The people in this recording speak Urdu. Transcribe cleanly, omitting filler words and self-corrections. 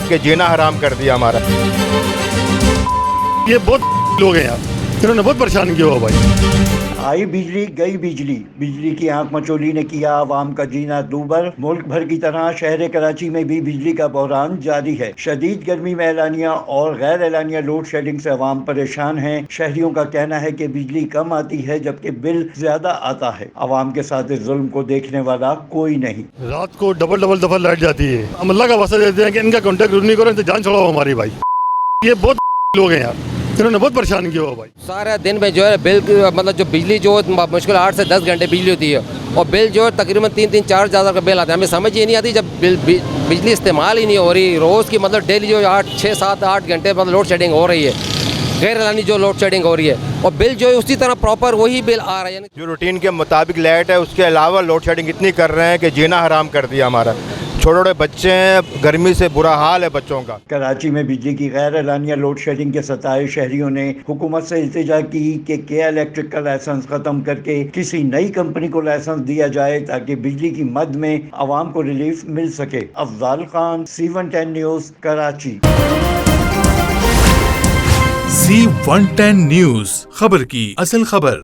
کہ جینا حرام کر دیا ہمارا. یہ بہت لوگ ہیں یار، انہوں نے بہت پریشان کیا ہوا بھائی. آئی بجلی گئی بجلی، بجلی کی آنکھ مچولی نے کیا عوام کا جینا دوبر. ملک بھر کی طرح شہر کراچی میں بھی بجلی کا بحران جاری ہے. شدید گرمی میں اعلانیہ اور غیر اعلانیہ لوڈ شیڈنگ سے عوام پریشان ہیں. شہریوں کا کہنا ہے کہ بجلی کم آتی ہے جبکہ بل زیادہ آتا ہے. عوام کے ساتھ اس ظلم کو دیکھنے والا کوئی نہیں. رات کو ڈبل دفعہ لائٹ جاتی ہے. ہم اللہ کا واسطہ دیتے ہیں کہ ان کا کانٹیکٹ نہیں کرو، ان سے جان چھڑاؤ ہماری بھائی. یہ بہت لوگ ہیں یار، انہوں نے بہت پریشان کیا ہوا بھائی. سارا دن میں جو ہے بل مطلب جو بجلی جو مشکل 8 سے 10 گھنٹے بجلی ہوتی ہے اور بل جو ہے تقریباً 3-4 ہزار کا بل آتا ہے. ہمیں سمجھ یہ نہیں آتی جب بجلی استعمال ہی نہیں ہو رہی، روز کی مطلب ڈیلی جو 6-7-8 گھنٹے مطلب لوڈ شیڈنگ ہو رہی ہے، غیر اعلانی جو لوڈ شیڈنگ ہو رہی ہے، اور بل جو ہے اسی طرح پراپر وہی بل آ رہا ہے. جو روٹین کے مطابق لائٹ ہے اس کے علاوہ لوڈ شیڈنگ اتنی کر رہے ہیں کہ جینا حرام کر دیا ہمارا. چھوٹے بچے ہیں، گرمی سے برا حال ہے بچوں کا. کراچی میں بجلی کی غیر اعلانیہ لوڈ شیڈنگ کے ستائے شہریوں نے حکومت سے التجا کی کہ کے الیکٹرک کا لائسنس ختم کر کے کسی نئی کمپنی کو لائسنس دیا جائے تاکہ بجلی کی مد میں عوام کو ریلیف مل سکے. Afzal Khan, C110 news, Karachi. C110 news, خبر کی اصل خبر.